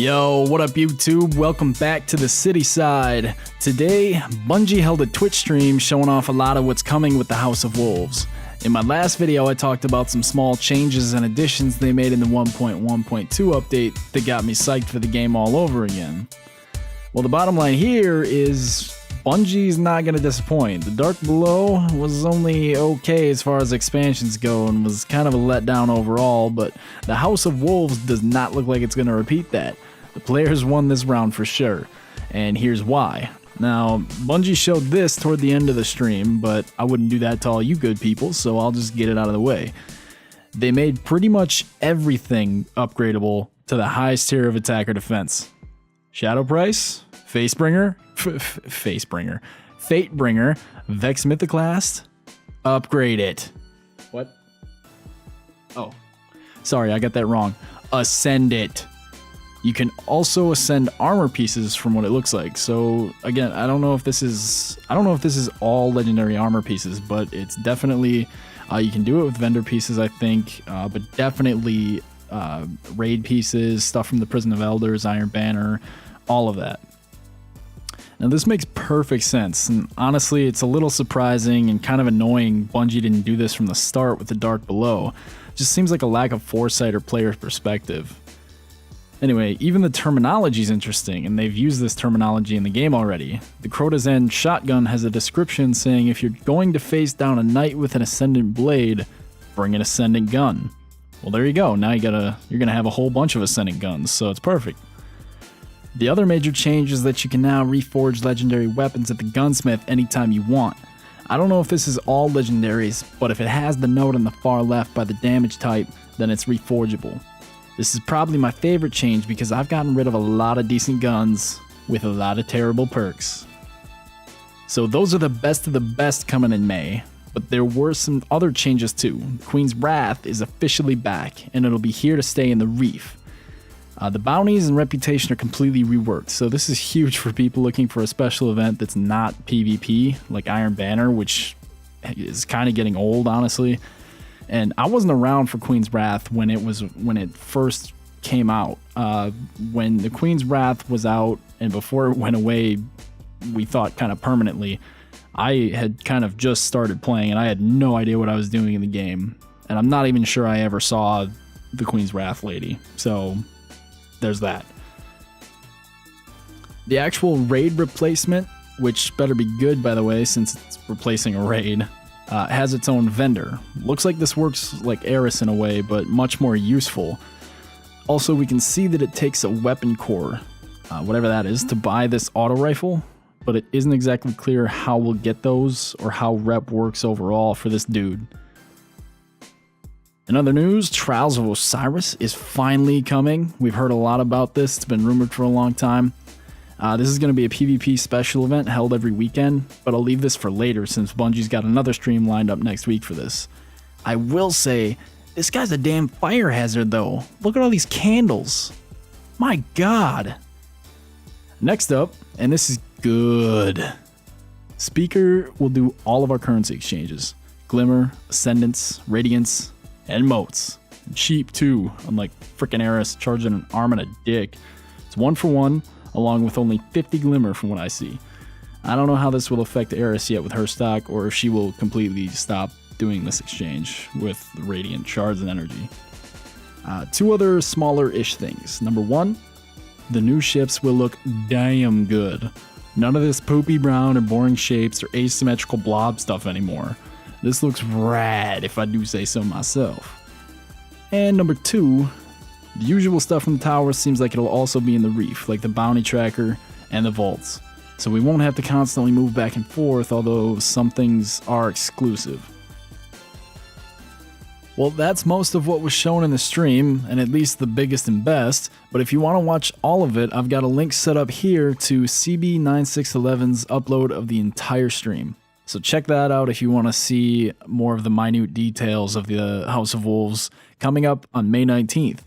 Yo, what up YouTube? Welcome back to the city side. Today, Bungie held a Twitch stream showing off a lot of what's coming with the House of Wolves. In my last video, I talked about some small changes and additions they made in the 1.1.2 update that got me psyched for the game all over again. Well, the bottom line here is Bungie's not going to disappoint. The Dark Below was only okay as far as expansions go and was kind of a letdown overall, but the House of Wolves does not look like it's going to repeat that. The players won this round for sure, and here's why. Now, Bungie showed this toward the end of the stream, but I wouldn't do that to all you good people, so I'll just get it out of the way. They made pretty much everything upgradable to the highest tier of attack or defense. Shadow Price, Facebringer, Fatebringer, Vex Mythoclast, upgrade it. What? Oh, sorry, I got that wrong. Ascend it. You can also ascend armor pieces from what it looks like. So again, I don't know if this is all legendary armor pieces, but it's definitely you can do it with vendor pieces, I think, but definitely raid pieces, stuff from the Prison of Elders, Iron Banner, all of that. Now this makes perfect sense, and honestly it's a little surprising and kind of annoying Bungie didn't do this from the start with the Dark Below. It just seems like a lack of foresight or player perspective. Anyway, even the terminology is interesting, and they've used this terminology in the game already. The Crota's End shotgun has a description saying if you're going to face down a knight with an Ascendant blade, bring an Ascendant gun. Well, there you go. Now you're gonna have a whole bunch of Ascendant guns, so it's perfect. The other major change is that you can now reforge legendary weapons at the gunsmith anytime you want. I don't know if this is all legendaries, but if it has the note on the far left by the damage type, then it's reforgeable. This is probably my favorite change because I've gotten rid of a lot of decent guns with a lot of terrible perks. So those are the best of the best coming in May, but there were some other changes too. Queen's Wrath is officially back, and it'll be here to stay in the Reef. The bounties and reputation are completely reworked, so this is huge for people looking for a special event that's not PvP, like Iron Banner, which is kind of getting old, honestly. And I wasn't around for Queen's Wrath when it first came out. When the Queen's Wrath was out and before it went away, we thought kind of permanently, I had kind of just started playing and I had no idea what I was doing in the game. And I'm not even sure I ever saw the Queen's Wrath lady. So there's that. The actual raid replacement, which better be good by the way since it's replacing a raid, has its own vendor. Looks like this works like Cyrus in a way, but much more useful. Also, we can see that it takes a weapon core, whatever that is, to buy this auto rifle, but it isn't exactly clear how we'll get those or how rep works overall for this dude. In other news, Trials of Cyrus is finally coming. We've heard a lot about this. It's been rumored for a long time. This is going to be a PvP special event held every weekend, but I'll leave this for later since Bungie's got another stream lined up next week for this. I will say, this guy's a damn fire hazard though. Look at all these candles. My god. Next up, and this is good. Speaker will do all of our currency exchanges. Glimmer, Ascendance, Radiance, and Motes. And cheap too, unlike frickin' Cyrus charging an arm and a dick. It's 1 for 1. Along with only 50 Glimmer from what I see. I don't know how this will affect Cyrus yet with her stock, or if she will completely stop doing this exchange with the Radiant Shards and Energy. Two other smaller-ish things. Number one, the new ships will look damn good. None of this poopy brown or boring shapes or asymmetrical blob stuff anymore. This looks rad if I do say so myself. And number two, the usual stuff from the tower seems like it'll also be in the Reef, like the bounty tracker and the vaults. So we won't have to constantly move back and forth, although some things are exclusive. Well, that's most of what was shown in the stream, and at least the biggest and best, but if you want to watch all of it, I've got a link set up here to CB9611's upload of the entire stream. So check that out if you want to see more of the minute details of the House of Wolves coming up on May 19th.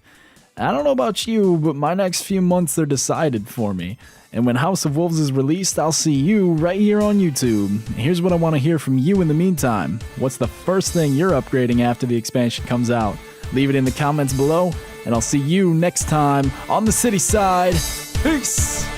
I don't know about you, but my next few months are decided for me. And when House of Wolves is released, I'll see you right here on YouTube. Here's what I want to hear from you in the meantime. What's the first thing you're upgrading after the expansion comes out? Leave it in the comments below, and I'll see you next time on the city side. Peace!